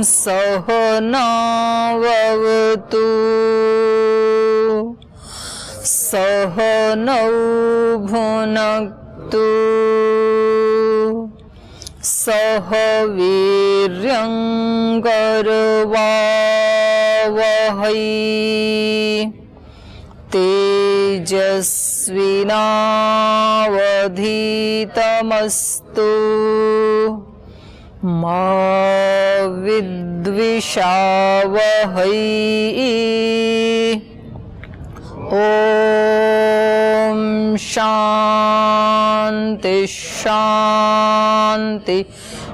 सहनाववतु सहनौ भुनक्तु सह वीर्यं करवावहै तेजस्विनावधीतमस्तु मा विद्विषावहै ओम शांति शांति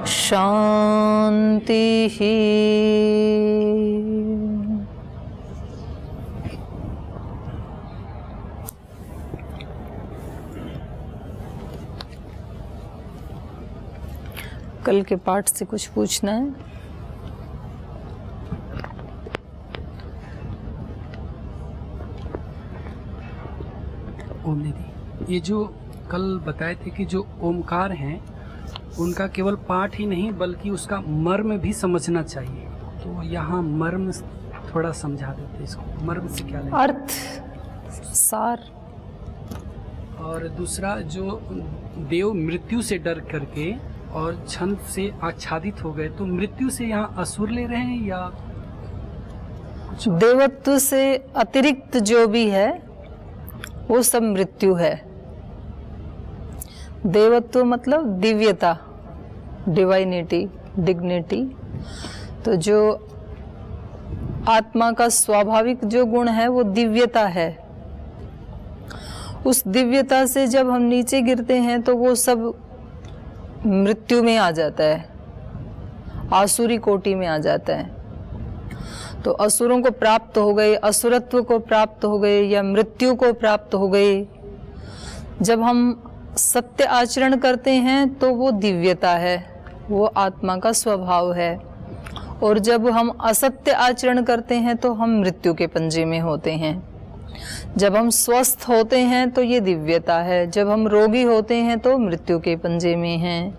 शांति। कल के पाठ से कुछ पूछना है? ओम दीदी, ये जो कल बताए थे कि जो ओमकार हैं उनका केवल पाठ ही नहीं बल्कि उसका मर्म भी समझना चाहिए, तो यहाँ मर्म थोड़ा समझा देते इसको, मर्म से क्या लेना? अर्थ सार। और दूसरा, जो देव मृत्यु से डर करके और छंद से आच्छादित हो गए, तो मृत्यु से यहाँ असुर ले रहे हैं या कुछ? देवत्व से अतिरिक्त जो भी है वो सब मृत्यु है। देवत्व मतलब दिव्यता, डिवाइनिटी, डिग्निटी। तो जो आत्मा का स्वाभाविक जो गुण है वो दिव्यता है। उस दिव्यता से जब हम नीचे गिरते हैं तो वो सब मृत्यु में आ जाता है, आसुरी कोटि में आ जाता है। तो असुरों को प्राप्त हो गए, असुरत्व को प्राप्त हो गए या मृत्यु को प्राप्त हो गए। जब हम सत्य आचरण करते हैं तो वो दिव्यता है, वो आत्मा का स्वभाव है। और जब हम असत्य आचरण करते हैं तो हम मृत्यु के पंजे में होते हैं। जब हम स्वस्थ होते हैं तो ये दिव्यता है, जब हम रोगी होते हैं तो मृत्यु के पंजे में हैं।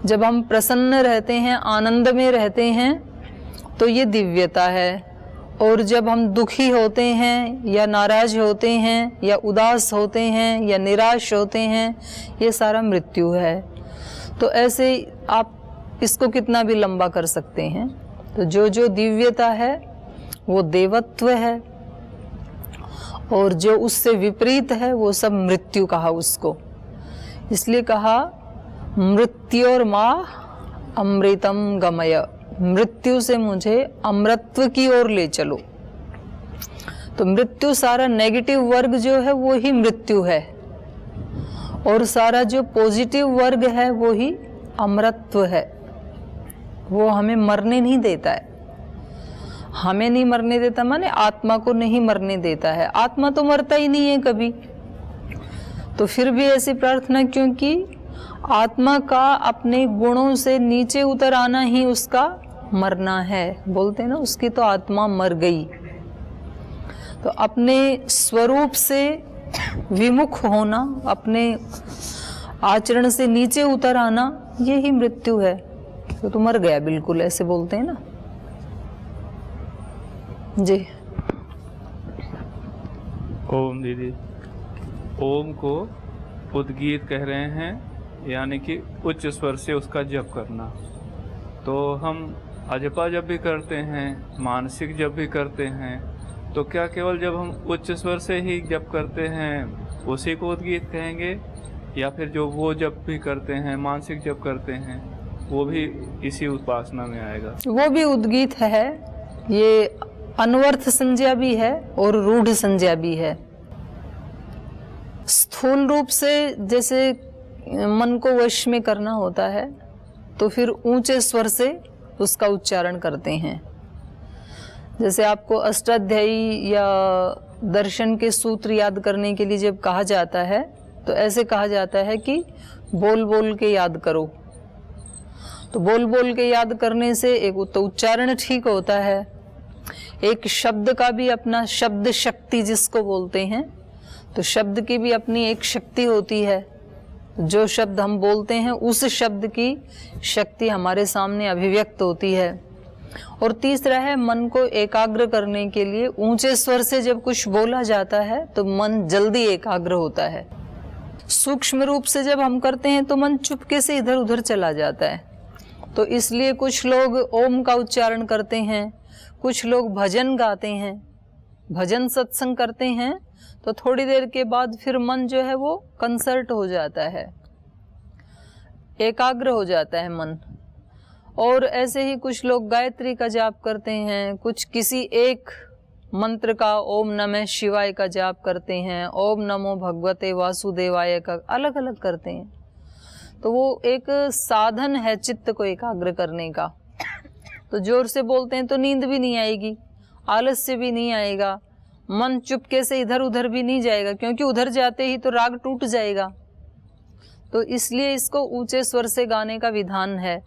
जब हम प्रसन्न रहते हैं, आनंद में रहते हैं तो ये दिव्यता है। और जब हम दुखी होते हैं या नाराज होते हैं या उदास होते हैं या निराश होते हैं, ये सारा मृत्यु है। तो ऐसे आप इसको कितना भी लंबा कर सकते हैं। तो जो जो दिव्यता है वो देवत्व है, और जो उससे विपरीत है वो सब मृत्यु कहा उसको। इसलिए कहा मृत्योर्मा अमृतम गमय, मृत्यु से मुझे अमृतत्व की ओर ले चलो। तो मृत्यु, सारा नेगेटिव वर्ग जो है वो ही मृत्यु है, और सारा जो पॉजिटिव वर्ग है वो ही अमृतत्व है। वो हमें मरने नहीं देता है। हमें नहीं मरने देता माने आत्मा को नहीं मरने देता है। आत्मा तो मरता ही नहीं है कभी। तो फिर भी ऐसी प्रार्थना, क्योंकि आत्मा का अपने गुणों से नीचे उतर आना ही उसका मरना है। बोलते हैं ना, उसकी तो आत्मा मर गई। तो अपने स्वरूप से विमुख होना, अपने आचरण से नीचे उतर आना, ये ही मृत्यु है। तो मर गया बिल्कुल, ऐसे बोलते हैं ना जी। ओम दीदी, ओम को उद्गीत कह रहे हैं, यानी कि उच्च स्वर से उसका जप करना। तो हम अजपा जब भी करते हैं, मानसिक जब भी करते हैं, तो क्या केवल जब हम उच्च स्वर से ही जप करते हैं उसी को उद्गीत कहेंगे, या फिर जो वो जप भी करते हैं, मानसिक जप करते हैं, वो भी इसी उपासना में आएगा? वो भी उद्गीत है। ये अनवर्थ संज्ञा भी है और रूढ़ संज्ञा भी है। स्थूल रूप से जैसे मन को वश में करना होता है तो फिर ऊंचे स्वर से उसका उच्चारण करते हैं। जैसे आपको अष्टाध्यायी या दर्शन के सूत्र याद करने के लिए जब कहा जाता है तो ऐसे कहा जाता है कि बोल बोल के याद करो। तो बोल बोल के याद करने से एक तो उच्चारण ठीक होता है, एक शब्द का भी अपना शब्द शक्ति जिसको बोलते हैं, तो शब्द की भी अपनी एक शक्ति होती है। जो शब्द हम बोलते हैं उस शब्द की शक्ति हमारे सामने अभिव्यक्त होती है। और तीसरा है मन को एकाग्र करने के लिए ऊंचे स्वर से जब कुछ बोला जाता है तो मन जल्दी एकाग्र होता है। सूक्ष्म रूप से जब हम करते हैं तो मन चुपके से इधर उधर चला जाता है। तो इसलिए कुछ लोग ओम का उच्चारण करते हैं, कुछ लोग भजन गाते हैं, भजन सत्संग करते हैं, तो थोड़ी देर के बाद फिर मन जो है वो कंसर्ट हो जाता है, एकाग्र हो जाता है मन। और ऐसे ही कुछ लोग गायत्री का जाप करते हैं, कुछ किसी एक मंत्र का ओम नमः शिवाय का जाप करते हैं, ओम नमो भगवते वासुदेवाय का अलग अलग करते हैं। तो वो एक साधन है चित्त को एकाग्र करने का। तो जोर से बोलते हैं तो नींद भी नहीं आएगी, आलस्य भी नहीं आएगा, मन चुपके से इधर उधर भी नहीं जाएगा, क्योंकि उधर जाते ही तो राग टूट जाएगा। तो इसलिए इसको ऊंचे स्वर से गाने का विधान है।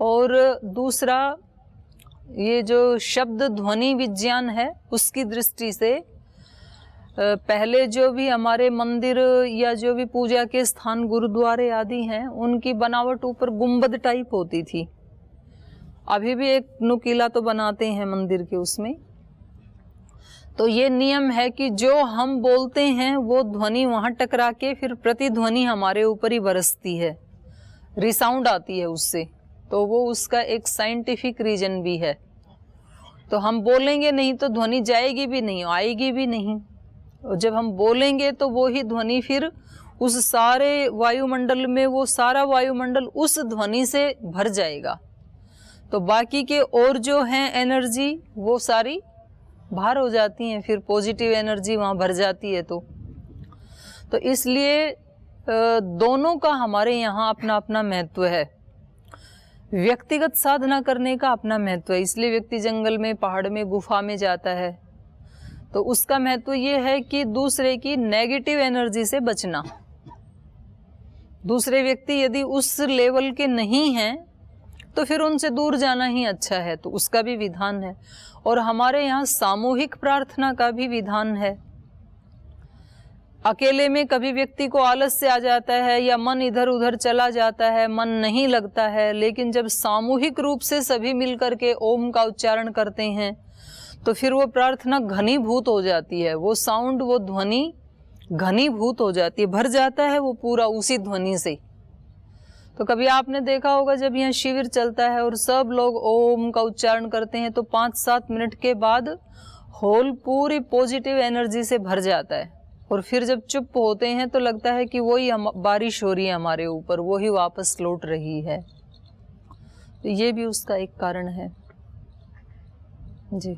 और दूसरा, ये जो शब्द ध्वनि विज्ञान है उसकी दृष्टि से पहले जो भी हमारे मंदिर या जो भी पूजा के स्थान गुरुद्वारे आदि हैं उनकी बनावट ऊपर गुंबद टाइप होती थी। अभी भी एक नुकीला तो बनाते हैं मंदिर के उसमें। तो ये नियम है कि जो हम बोलते हैं वो ध्वनि वहाँ टकरा के फिर प्रतिध्वनि हमारे ऊपर ही बरसती है, रिसाउंड आती है उससे। तो वो उसका एक साइंटिफिक रीजन भी है। तो हम बोलेंगे नहीं तो ध्वनि जाएगी भी नहीं, आएगी भी नहीं। और जब हम बोलेंगे तो वो ही ध्वनि फिर उस सारे वायुमंडल में, वो सारा वायुमंडल उस ध्वनि से भर जाएगा। तो बाकी के और जो हैं एनर्जी वो सारी बाहर हो जाती हैं, फिर पॉजिटिव एनर्जी वहाँ भर जाती है। तो इसलिए दोनों का हमारे यहाँ अपना अपना महत्व है। व्यक्तिगत साधना करने का अपना महत्व है, इसलिए व्यक्ति जंगल में, पहाड़ में, गुफा में जाता है। तो उसका महत्व ये है कि दूसरे की नेगेटिव एनर्जी से बचना। दूसरे व्यक्ति यदि उस लेवल के नहीं हैं तो फिर उनसे दूर जाना ही अच्छा है। तो उसका भी विधान है। और हमारे यहाँ सामूहिक प्रार्थना का भी विधान है। अकेले में कभी व्यक्ति को आलस्य आ जाता है या मन इधर उधर चला जाता है, मन नहीं लगता है, लेकिन जब सामूहिक रूप से सभी मिलकर के ओम का उच्चारण करते हैं तो फिर वो प्रार्थना घनीभूत हो जाती है। वो साउंड, वो ध्वनि घनीभूत हो जाती है, भर जाता है वो पूरा उसी ध्वनि से। तो कभी आपने देखा होगा जब यहाँ शिविर चलता है और सब लोग ओम का उच्चारण करते हैं तो 5-7 मिनट के बाद हॉल पूरी पॉजिटिव एनर्जी से भर जाता है। और फिर जब चुप होते हैं तो लगता है कि वही बारिश हो रही है हमारे ऊपर, वही वापस लौट रही है। तो ये भी उसका एक कारण है जी।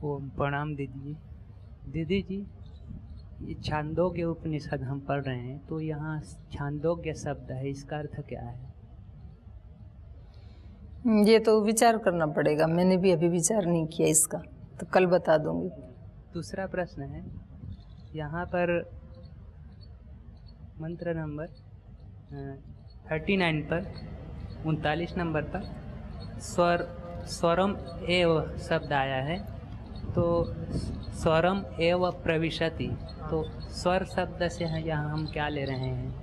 ओम प्रणाम दीदी। दीदी जी, ये छांदोग्य उपनिषद हम पढ़ रहे हैं, तो यहाँ छांदोग्य शब्द है, इसका अर्थ क्या है? ये तो विचार करना पड़ेगा, मैंने भी अभी विचार नहीं किया इसका, तो कल बता दूंगी। दूसरा प्रश्न है, यहाँ पर मंत्र नंबर 39 पर 39 नंबर पर स्वरम एव शब्द आया है, तो स्वरम एव प्रविशति, तो स्वर शब्द से यहाँ हम क्या ले रहे हैं?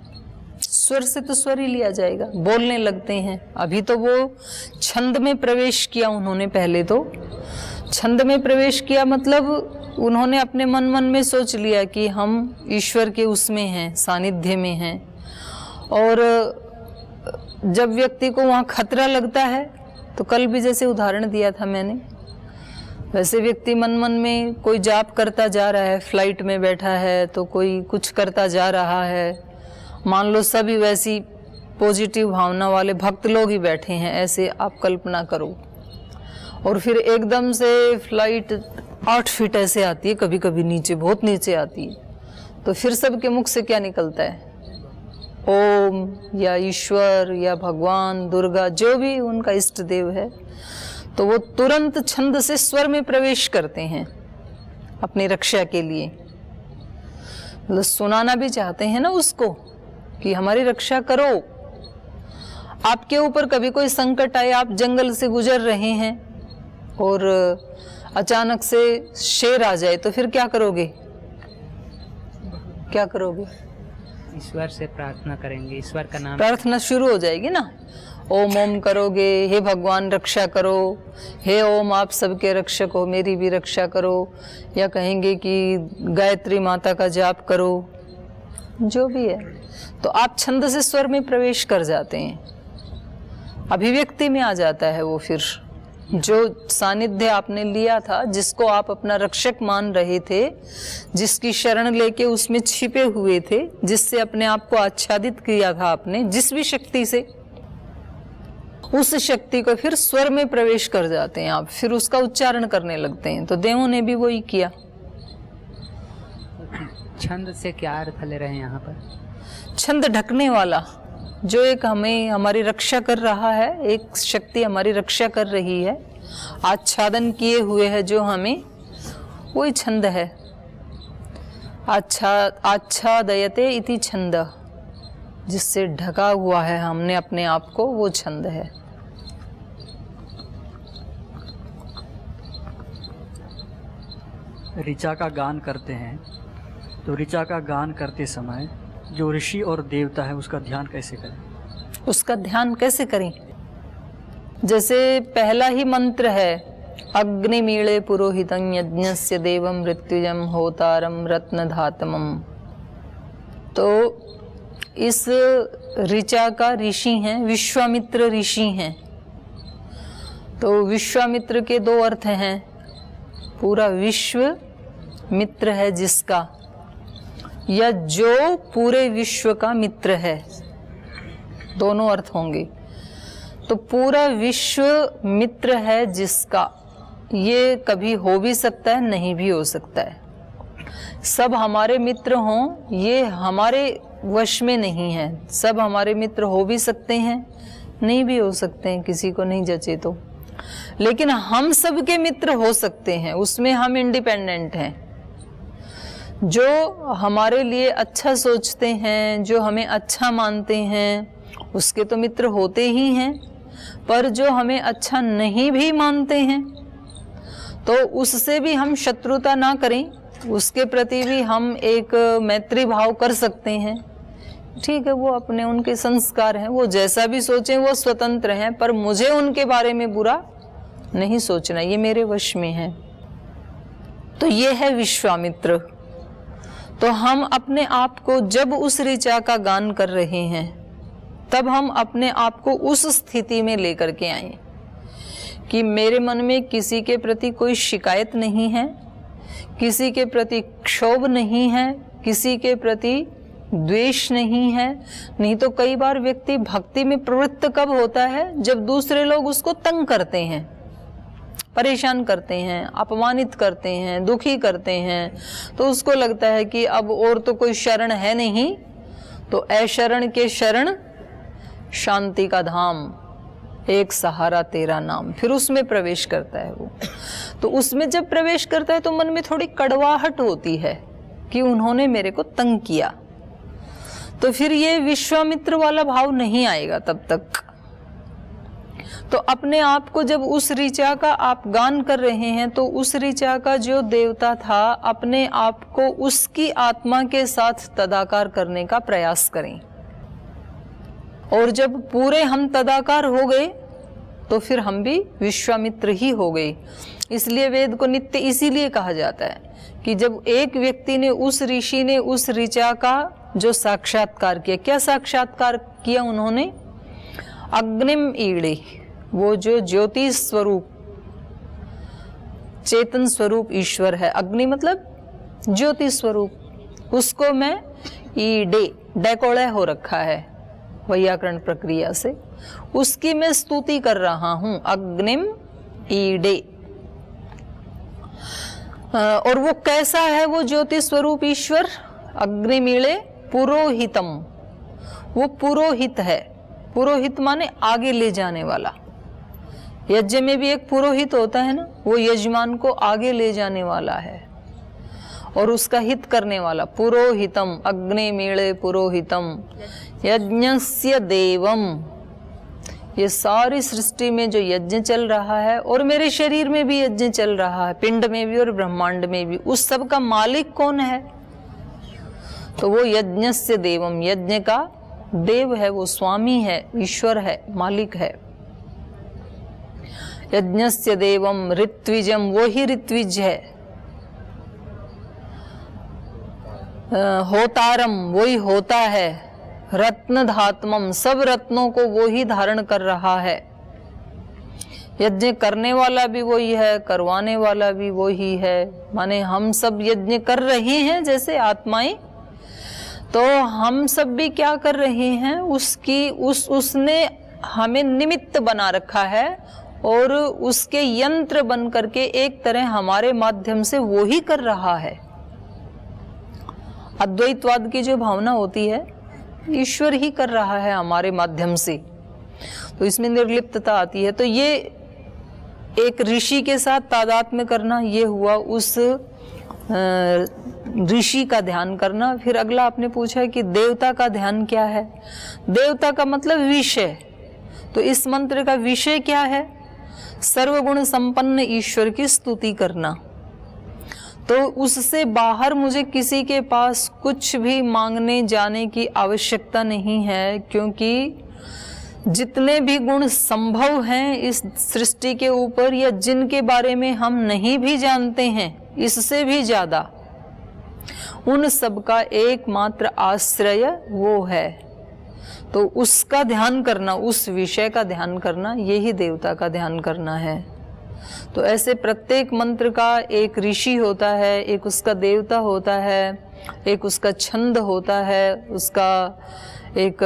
स्वर से तो स्वर ही लिया जाएगा, बोलने लगते हैं। अभी तो वो छंद में प्रवेश किया उन्होंने, पहले तो छंद में प्रवेश किया, मतलब उन्होंने अपने मन में सोच लिया कि हम ईश्वर के उसमें हैं, सानिध्य में हैं। और जब व्यक्ति को वहाँ खतरा लगता है, तो कल भी जैसे उदाहरण दिया था मैंने, वैसे व्यक्ति मन में कोई जाप करता जा रहा है, फ्लाइट में बैठा है तो कोई कुछ करता जा रहा है, मान लो सभी वैसी पॉजिटिव भावना वाले भक्त लोग ही बैठे हैं, ऐसे आप कल्पना करो। और फिर एकदम से फ्लाइट 8 फीट ऐसे आती है, कभी कभी नीचे, बहुत नीचे आती है, तो फिर सबके मुख से क्या निकलता है? ओम या ईश्वर या भगवान, दुर्गा, जो भी उनका इष्ट देव है। तो वो तुरंत छंद से स्वर में प्रवेश करते हैं अपनी रक्षा के लिए। मतलब सुनाना भी चाहते हैं ना उसको कि हमारी रक्षा करो। आपके ऊपर कभी कोई संकट आए, आप जंगल से गुजर रहे हैं और अचानक से शेर आ जाए, तो फिर क्या करोगे? क्या करोगे? ईश्वर से प्रार्थना करेंगे, ईश्वर का नाम। प्रार्थना शुरू हो जाएगी ना, ओम ओम करोगे, हे भगवान रक्षा करो, हे ओम आप सबके रक्षक हो, मेरी भी रक्षा करो, या कहेंगे कि गायत्री माता का जाप करो, जो भी है। तो आप छंद से स्वर में प्रवेश कर जाते हैं, अभिव्यक्ति में आ जाता है वो। फिर जो सानिध्य आपने लिया था, जिसको आप अपना रक्षक मान रहे थे, जिसकी शरण लेके उसमें छिपे हुए थे, जिससे अपने आप को आच्छादित किया था आपने, जिस भी शक्ति से, उस शक्ति को फिर स्वर में प्रवेश कर जाते हैं आप, फिर उसका उच्चारण करने लगते हैं। तो देवों ने भी वही किया। छंद से क्या अर्थ ले रहे हैं यहाँ पर? छंद ढकने वाला, जो एक हमें हमारी रक्षा कर रहा है, एक शक्ति हमारी रक्षा कर रही है, आच्छादन किए हुए है जो हमें, वही छंद है। आच्छादयते इति छंद, जिससे ढका हुआ है हमने अपने आप को, वो छंद है। ऋचा का गान करते हैं, तो ऋचा का गान करते समय जो ऋषि और देवता है उसका ध्यान कैसे करें? उसका ध्यान कैसे करें? जैसे पहला ही मंत्र है, अग्निमीळे पुरोहितं यज्ञस्य देवं मृत्युजं होतारं रत्नधातमं। तो इस ऋचा का ऋषि हैं विश्वामित्र ऋषि हैं। तो विश्वामित्र के दो अर्थ हैं, पूरा विश्व मित्र है जिसका, या जो पूरे विश्व का मित्र है, दोनों अर्थ होंगे। तो पूरा विश्व मित्र है जिसका, ये कभी हो भी सकता है, नहीं भी हो सकता है। सब हमारे मित्र हों, ये हमारे वश में नहीं है। सब हमारे मित्र हो भी सकते हैं, नहीं भी हो सकते हैं, किसी को नहीं जचे तो। लेकिन हम सबके मित्र हो सकते हैं, उसमें हम इंडिपेंडेंट हैं। जो हमारे लिए अच्छा सोचते हैं, जो हमें अच्छा मानते हैं, उसके तो मित्र होते ही हैं। पर जो हमें अच्छा नहीं भी मानते हैं, तो उससे भी हम शत्रुता ना करें, उसके प्रति भी हम एक मैत्री भाव कर सकते हैं। ठीक है, वो अपने उनके संस्कार हैं, वो जैसा भी सोचें, वो स्वतंत्र हैं, पर मुझे उनके बारे में बुरा नहीं सोचना, ये मेरे वश में है। तो ये है विश्वामित्र। तो हम अपने आप को जब उस ऋचा का गान कर रहे हैं, तब हम अपने आप को उस स्थिति में लेकर के आए कि मेरे मन में किसी के प्रति कोई शिकायत नहीं है, किसी के प्रति क्षोभ नहीं है, किसी के प्रति द्वेष नहीं है। नहीं तो कई बार व्यक्ति भक्ति में प्रवृत्त कब होता है? जब दूसरे लोग उसको तंग करते हैं, परेशान करते हैं, अपमानित करते हैं, दुखी करते हैं, तो उसको लगता है कि अब और तो कोई शरण है नहीं, तो अशरण के शरण शांति का धाम, एक सहारा तेरा नाम, फिर उसमें प्रवेश करता है वो। तो उसमें जब प्रवेश करता है तो मन में थोड़ी कड़वाहट होती है कि उन्होंने मेरे को तंग किया, तो फिर ये विश्वामित्र वाला भाव नहीं आएगा तब तक। तो अपने आप को जब उस ऋचा का आप गान कर रहे हैं, तो उस ऋचा का जो देवता था, अपने आप को उसकी आत्मा के साथ तदाकार करने का प्रयास करें। और जब पूरे हम तदाकार हो गए, तो फिर हम भी विश्वामित्र ही हो गए। इसलिए वेद को नित्य इसीलिए कहा जाता है कि जब एक व्यक्ति ने, उस ऋषि ने उस ऋचा का जो साक्षात्कार किया, क्या साक्षात्कार किया उन्होंने? अग्निम ईड़े, वो जो ज्योति स्वरूप, चेतन स्वरूप ईश्वर है। अग्नि मतलब ज्योति स्वरूप, उसको मैं ईडे, डेकोड़े हो रखा है वैयाकरण प्रक्रिया से, उसकी मैं स्तुति कर रहा हूं, अग्निम ईडे। और वो कैसा है वो ज्योति स्वरूप ईश्वर? अग्निमीळे पुरोहितम, वो पुरोहित है। पुरोहित माने आगे ले जाने वाला। यज्ञ में भी एक पुरोहित होता है ना, वो यजमान को आगे ले जाने वाला है और उसका हित करने वाला। पुरोहितम, अग्निमीळे पुरोहितम यज्ञस्य देवम। ये सारी सृष्टि में जो यज्ञ चल रहा है, और मेरे शरीर में भी यज्ञ चल रहा है, पिंड में भी और ब्रह्मांड में भी, उस सब का मालिक कौन है? तो वो यज्ञस्य देवम, यज्ञ का देव है, वो स्वामी है, ईश्वर है, मालिक है। यज्ञस्य देवम ऋत्विजम, वो ही ऋत्विज है। होतारम, वो ही होता है। रत्न धात्मम, सब रत्नों को वो ही धारण कर रहा है। यज्ञ करने वाला भी वही है, करवाने वाला भी वही है। माने हम सब यज्ञ कर रहे हैं जैसे आत्माएं, तो हम सब भी क्या कर रहे हैं, उसने हमें निमित्त बना रखा है और उसके यंत्र बन करके एक तरह हमारे माध्यम से वो ही कर रहा है। अद्वैतवाद की जो भावना होती है, ईश्वर ही कर रहा है हमारे माध्यम से, तो इसमें निर्लिप्तता आती है। तो ये एक ऋषि के साथ तादात्म्य करना, ये हुआ उस ऋषि का ध्यान करना। फिर अगला आपने पूछा कि देवता का ध्यान क्या है। देवता का मतलब विषय, तो इस मंत्र का विषय क्या है, सर्वगुण संपन्न ईश्वर की स्तुति करना। तो उससे बाहर मुझे किसी के पास कुछ भी मांगने जाने की आवश्यकता नहीं है, क्योंकि जितने भी गुण संभव हैं इस सृष्टि के ऊपर, या जिनके बारे में हम नहीं भी जानते हैं इससे भी ज्यादा, उन सब का एकमात्र आश्रय वो है। तो उसका ध्यान करना, उस विषय का ध्यान करना, यही देवता का ध्यान करना है। तो ऐसे प्रत्येक मंत्र का एक ऋषि होता है, एक उसका देवता होता है, एक उसका छंद होता है, उसका एक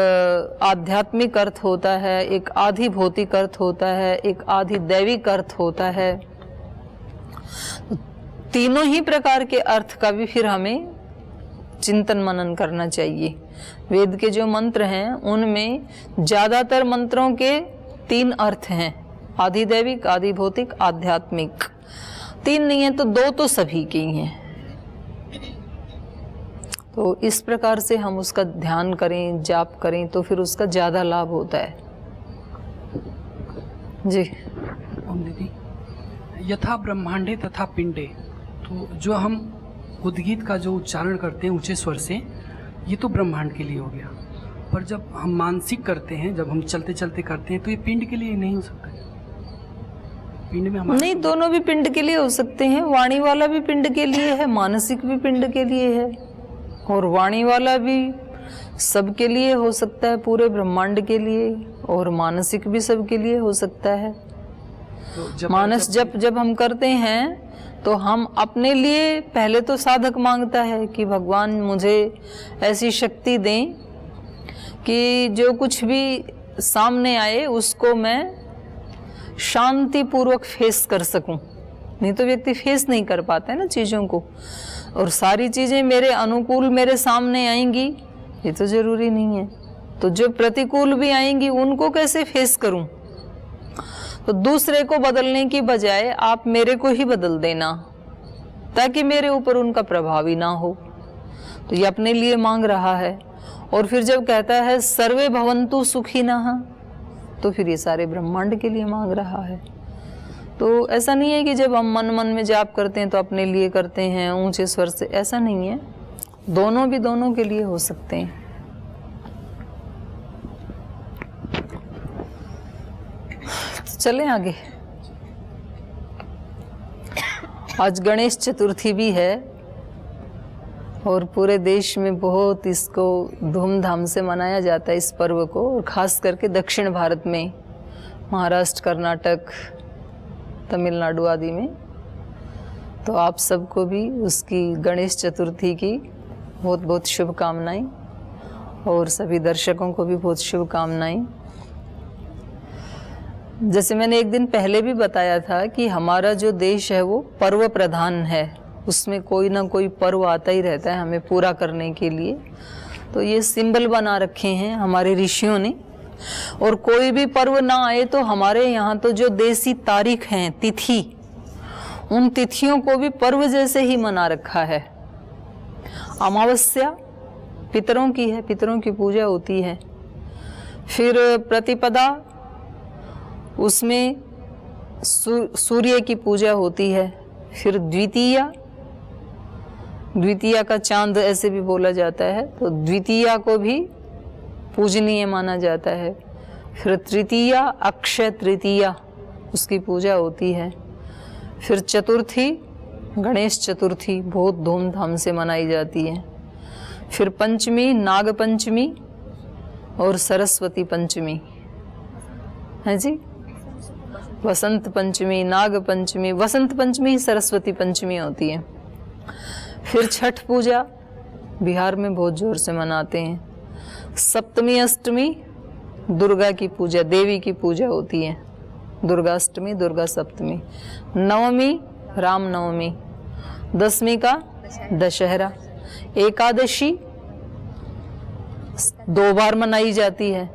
आध्यात्मिक अर्थ होता है, एक आधि भौतिक अर्थ होता है, एक आधि दैविक अर्थ होता है। तीनों ही प्रकार के अर्थ का भी फिर हमें चिंतन मनन करना चाहिए। वेद के जो मंत्र हैं उनमें ज्यादातर मंत्रों के 3 अर्थ हैं, आधि दैविक, आधि भौतिक, आध्यात्मिक। 3 नहीं है तो 2 तो सभी के ही हैं। तो इस प्रकार से हम उसका ध्यान करें, जाप करें, तो फिर उसका ज़्यादा लाभ होता है। जी ओम दीदी, यथा ब्रह्मांडे तथा पिंडे, तो जो हम उद्गीत का जो उच्चारण करते हैं ऊंचे स्वर से, ये तो ब्रह्मांड के लिए हो गया। पर जब हम मानसिक करते हैं, जब हम चलते चलते करते हैं, तो ये पिंड के लिए नहीं हो सकता है। पिंड में हमारा नहीं, दोनों भी पिंड के लिए हो सकते हैं। वाणी वाला भी पिंड के लिए है, मानसिक भी पिंड के लिए है, और वाणी वाला भी सबके लिए हो सकता है, पूरे ब्रह्मांड के लिए, और मानसिक भी सबके लिए हो सकता है। तो मानस जब हम करते हैं तो हम अपने लिए पहले तो साधक मांगता है कि भगवान मुझे ऐसी शक्ति दें कि जो कुछ भी सामने आए उसको मैं शांति पूर्वक फेस कर सकूं। नहीं तो व्यक्ति फेस नहीं कर पाता है ना चीज़ों को, और सारी चीज़ें मेरे अनुकूल मेरे सामने आएंगी ये तो ज़रूरी नहीं है। तो जो प्रतिकूल भी आएंगी उनको कैसे फेस करूं? तो दूसरे को बदलने की बजाय आप मेरे को ही बदल देना, ताकि मेरे ऊपर उनका प्रभाव ही ना हो। तो ये अपने लिए मांग रहा है। और फिर जब कहता है सर्वे भवन्तु सुखिनः, तो फिर ये सारे ब्रह्मांड के लिए मांग रहा है। तो ऐसा नहीं है कि जब हम मन मन में जाप करते हैं तो अपने लिए करते हैं ऊंचे स्वर से, ऐसा नहीं है। दोनों भी दोनों के लिए हो सकते हैं। तो चलें आगे। आज गणेश चतुर्थी भी है और पूरे देश में बहुत इसको धूमधाम से मनाया जाता है इस पर्व को, और ख़ास करके दक्षिण भारत में, महाराष्ट्र, कर्नाटक, तमिलनाडु आदि में। तो आप सबको भी उसकी गणेश चतुर्थी की बहुत बहुत शुभकामनाएं, और सभी दर्शकों को भी बहुत शुभकामनाएं। जैसे मैंने एक दिन पहले भी बताया था कि हमारा जो देश है वो पर्व प्रधान है, उसमें कोई ना कोई पर्व आता ही रहता है हमें पूरा करने के लिए। तो ये सिंबल बना रखे हैं हमारे ऋषियों ने, और कोई भी पर्व ना आए तो हमारे यहाँ तो जो देसी तारीख हैं, तिथि, उन तिथियों को भी पर्व जैसे ही मना रखा है। अमावस्या पितरों की है, पितरों की पूजा होती है। फिर प्रतिपदा, उसमें सूर्य की पूजा होती है। फिर द्वितीया, द्वितीया का चांद ऐसे भी बोला जाता है, तो द्वितीया को भी पूजनीय माना जाता है। फिर तृतीया, अक्षय तृतीया, उसकी पूजा होती है। फिर चतुर्थी, गणेश चतुर्थी बहुत धूमधाम से मनाई जाती है। फिर पंचमी, नाग पंचमी और सरस्वती पंचमी है जी। वसंत पंचमी, नाग पंचमी, वसंत पंचमी सरस्वती पंचमी होती है। फिर छठ पूजा बिहार में बहुत जोर से मनाते हैं। सप्तमी, अष्टमी दुर्गा की पूजा, देवी की पूजा होती है। दुर्गा अष्टमी, दुर्गा सप्तमी। नवमी रामनवमी, दसवीं का दशहरा। एकादशी 2 बार मनाई जाती है।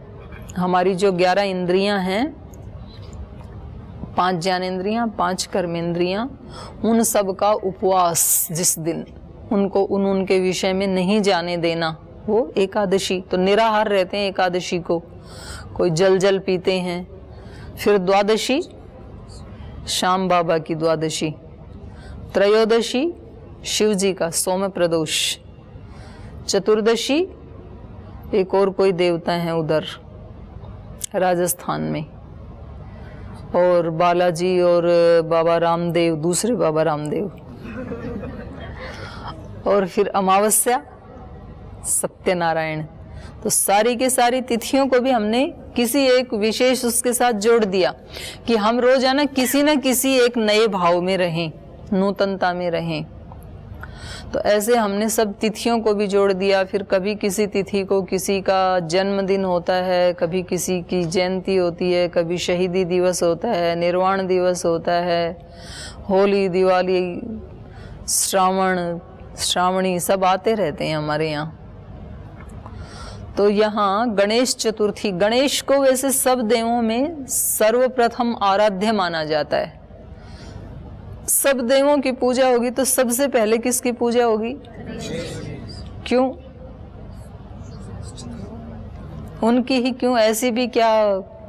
हमारी जो 11 इंद्रियां हैं, 5 ज्ञानेंद्रियां, 5 कर्मेंद्रियां, उन सब का उपवास जिस दिन उनको उनके विषय में नहीं जाने देना, वो एकादशी। तो निराहार रहते हैं एकादशी को, कोई जल पीते हैं। फिर द्वादशी श्याम बाबा की द्वादशी। त्रयोदशी शिव जी का सोम प्रदोष। चतुर्दशी एक और कोई देवता हैं उधर राजस्थान में, और बालाजी और बाबा रामदेव, दूसरे बाबा रामदेव। और फिर अमावस्या सत्यनारायण। तो सारी की सारी तिथियों को भी हमने किसी एक विशेष उसके साथ जोड़ दिया कि हम रोजाना किसी न किसी एक नए भाव में रहें, नूतनता में रहें। तो ऐसे हमने सब तिथियों को भी जोड़ दिया। फिर कभी किसी तिथि को किसी का जन्मदिन होता है, कभी किसी की जयंती होती है, कभी शहीदी दिवस होता है, निर्वाण दिवस होता है, होली, दिवाली, श्रावणी सब आते रहते हैं हमारे यहाँ। तो यहाँ गणेश चतुर्थी, गणेश को वैसे सब देवों में सर्वप्रथम आराध्य माना जाता है। सब देवों की पूजा होगी तो सबसे पहले किसकी पूजा होगी? क्यों? उनकी ही क्यों? ऐसी भी क्या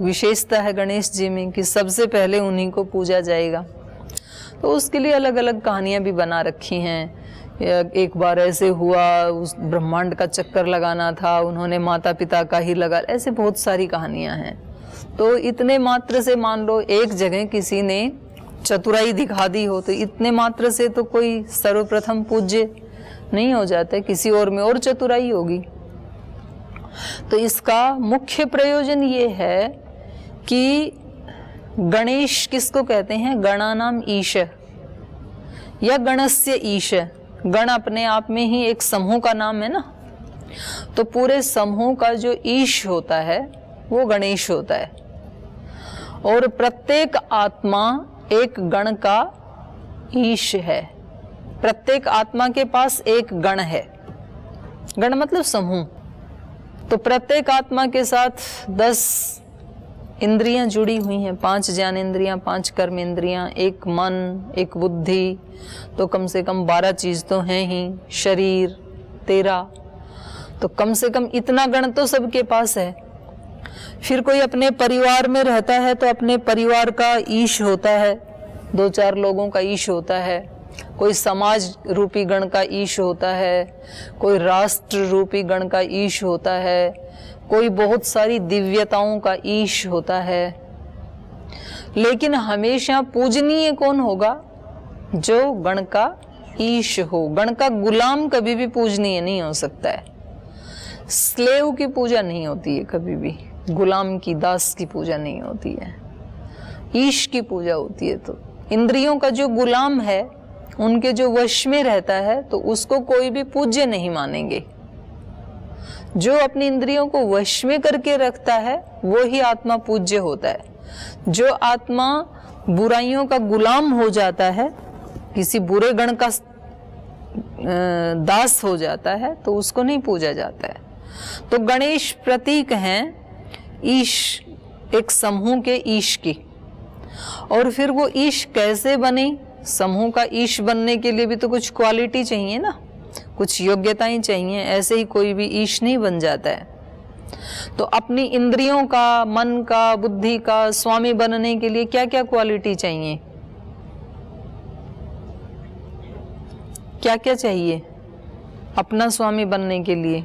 विशेषता है गणेश जी में कि सबसे पहले उन्हीं को पूजा जाएगा? तो उसके लिए अलग अलग कहानियां भी बना रखी हैं। एक बार ऐसे हुआ, उस ब्रह्मांड का चक्कर लगाना था, उन्होंने माता पिता का ही लगा, ऐसे बहुत सारी कहानियां हैं। तो इतने मात्र से मान लो एक जगह किसी ने चतुराई दिखा दी हो, तो इतने मात्र से तो कोई सर्वप्रथम पूज्य नहीं हो जाता, किसी और में और चतुराई होगी। तो इसका मुख्य प्रयोजन ये है कि गणेश किसको कहते हैं? गणानाम ईश या गणस्य ईश। गण अपने आप में ही एक समूह का नाम है ना, तो पूरे समूह का जो ईश होता है वो गणेश होता है। और प्रत्येक आत्मा एक गण का ईश है। प्रत्येक आत्मा के पास एक गण है। गण मतलब समूह। तो प्रत्येक आत्मा के साथ 10 इंद्रियां जुड़ी हुई हैं, 5 ज्ञानेंद्रियां, 5 कर्मेंद्रियां, एक मन, एक बुद्धि, तो कम से कम 12 चीज तो हैं ही, शरीर 13, तो कम से कम इतना गण तो सबके पास है। फिर कोई अपने परिवार में रहता है तो अपने परिवार का ईश होता है, 2-4 लोगों का ईश होता है। कोई समाज रूपी गण का ईश होता है, कोई राष्ट्र रूपी गण का ईश होता है, कोई बहुत सारी दिव्यताओं का ईश होता है। लेकिन हमेशा पूजनीय कौन होगा? जो गण का ईश हो। गण का गुलाम कभी भी पूजनीय नहीं हो सकता है। स्लेव की पूजा नहीं होती है कभी भी, गुलाम की, दास की पूजा नहीं होती है, ईश की पूजा होती है। तो इंद्रियों का जो गुलाम है, उनके जो वश में रहता है, तो उसको कोई भी पूज्य नहीं मानेंगे। जो अपनी इंद्रियों को वश में करके रखता है वो ही आत्मा पूज्य होता है। जो आत्मा बुराइयों का गुलाम हो जाता है, किसी बुरे गण का दास हो जाता है, तो उसको नहीं पूजा जाता है। तो गणेश प्रतीक हैं ईश, एक समूह के ईश की। और फिर वो ईश कैसे बने? समूह का ईश बनने के लिए भी तो कुछ क्वालिटी चाहिए ना, कुछ योग्यताएं चाहिए। ऐसे ही कोई भी ईश नहीं बन जाता है। तो अपनी इंद्रियों का, मन का, बुद्धि का स्वामी बनने के लिए क्या क्या क्वालिटी चाहिए? क्या क्या चाहिए? अपना स्वामी बनने के लिए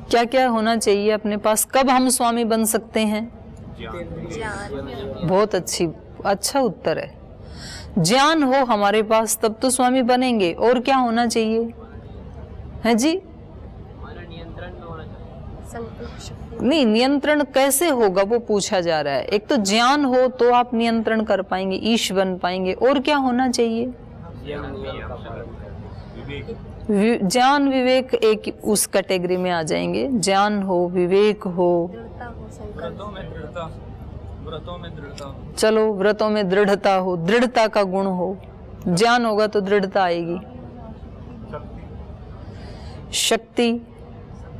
क्या क्या होना चाहिए अपने पास? कब हम स्वामी बन सकते हैं? बहुत अच्छा उत्तर है। ज्ञान हो हमारे पास तब तो स्वामी बनेंगे। और क्या होना चाहिए है जी? नहीं, नियंत्रण कैसे होगा वो पूछा जा रहा है। एक तो ज्ञान हो तो आप नियंत्रण कर पाएंगे, ईश बन पाएंगे। और क्या होना चाहिए? ज्ञान विवेक एक उस कैटेगरी में आ जाएंगे। ज्ञान हो, विवेक हो, चलो व्रतों में दृढ़ता हो, दृढ़ता का गुण हो। ज्ञान होगा तो दृढ़ता आएगी।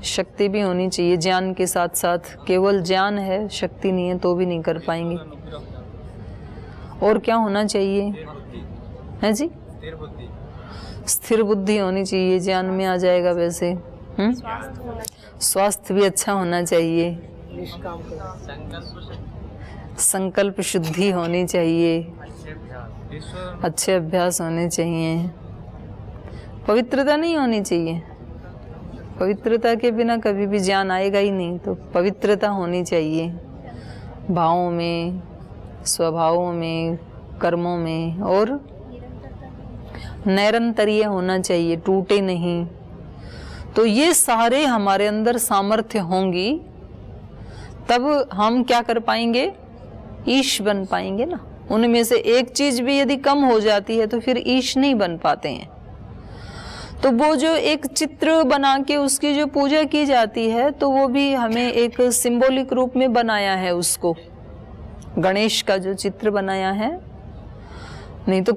शक्ति भी होनी चाहिए ज्ञान के साथ साथ। केवल ज्ञान है, शक्ति नहीं है तो भी नहीं कर पाएंगे। और क्या होना चाहिए है जी? स्थिर बुद्धि होनी चाहिए, ज्ञान में आ जाएगा वैसे। स्वास्थ्य भी अच्छा होना चाहिए, संकल्प शुद्धि होनी चाहिए, अच्छे अभ्यास होने चाहिए। पवित्रता नहीं होनी चाहिए, पवित्रता के बिना कभी भी ज्ञान आएगा ही नहीं। तो पवित्रता होनी चाहिए भावों में, स्वभावों में, कर्मों में। और निरंतरीय होना चाहिए, टूटे नहीं। तो ये सारे हमारे अंदर सामर्थ्य होंगी तब हम क्या कर पाएंगे? ईश बन पाएंगे ना। उनमें से एक चीज भी यदि कम हो जाती है तो फिर ईश नहीं बन पाते हैं। तो वो जो एक चित्र बना के उसकी जो पूजा की जाती है तो वो भी हमें एक सिंबॉलिक रूप में बनाया है उसको। गणेश का जो चित्र बनाया है, नहीं तो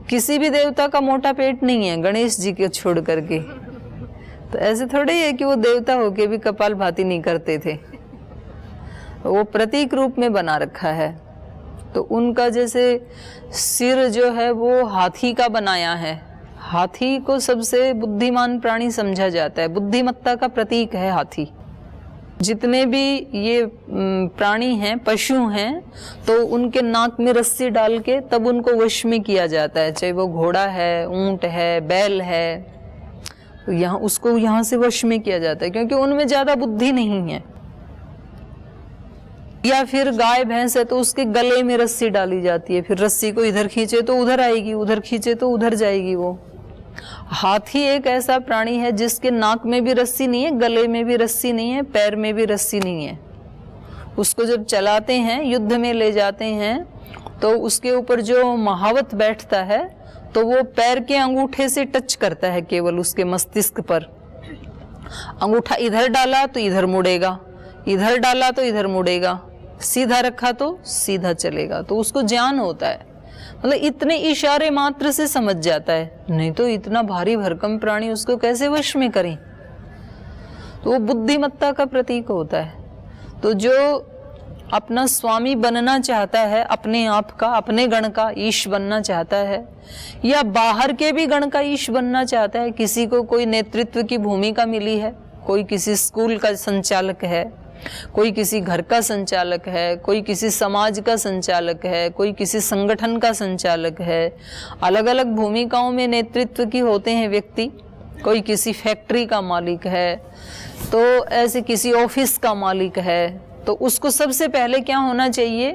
किसी भी देवता का मोटा पेट नहीं है गणेश जी के छोड़ करके। तो ऐसे थोड़े ही है कि वो देवता होके भी कपाल भाती नहीं करते थे, वो प्रतीक रूप में बना रखा है। तो उनका जैसे सिर जो है वो हाथी का बनाया है। हाथी को सबसे बुद्धिमान प्राणी समझा जाता है, बुद्धिमत्ता का प्रतीक है हाथी। जितने भी ये प्राणी हैं, पशु हैं, तो उनके नाक में रस्सी डाल के तब उनको वश में किया जाता है। चाहे वो घोड़ा है, ऊंट है, बैल है, तो यहाँ से वश में किया जाता है क्योंकि उनमें ज्यादा बुद्धि नहीं है। या फिर गाय भैंस है तो उसके गले में रस्सी डाली जाती है, फिर रस्सी को इधर खींचे तो उधर आएगी, उधर खींचे तो उधर जाएगी। वो हाथी एक ऐसा प्राणी है जिसके नाक में भी रस्सी नहीं है, गले में भी रस्सी नहीं है, पैर में भी रस्सी नहीं है। उसको जब चलाते हैं, युद्ध में ले जाते हैं, तो उसके ऊपर जो महावत बैठता है तो वो पैर के अंगूठे से टच करता है केवल उसके मस्तिष्क पर। अंगूठा इधर डाला तो इधर मुड़ेगा, इधर डाला तो इधर मुड़ेगा, सीधा रखा तो सीधा चलेगा। तो उसको ज्ञान होता है, मतलब इतने इशारे मात्र से समझ जाता है। नहीं तो इतना भारी भरकम प्राणी उसको कैसे वश में करें? तो वो बुद्धिमत्ता का प्रतीक होता है। तो जो अपना स्वामी बनना चाहता है, अपने आप का, अपने गण का ईश बनना चाहता है, या बाहर के भी गण का ईश बनना चाहता है, किसी को कोई नेतृत्व की भूमिका मिली है, कोई किसी स्कूल का संचालक है, कोई किसी घर का संचालक है, कोई किसी समाज का संचालक है, कोई किसी संगठन का संचालक है। अलग अलग भूमिकाओं में नेतृत्व की होते हैं व्यक्ति। कोई किसी फैक्ट्री का मालिक है, तो ऐसे किसी ऑफिस का मालिक है। तो उसको सबसे पहले क्या होना चाहिए?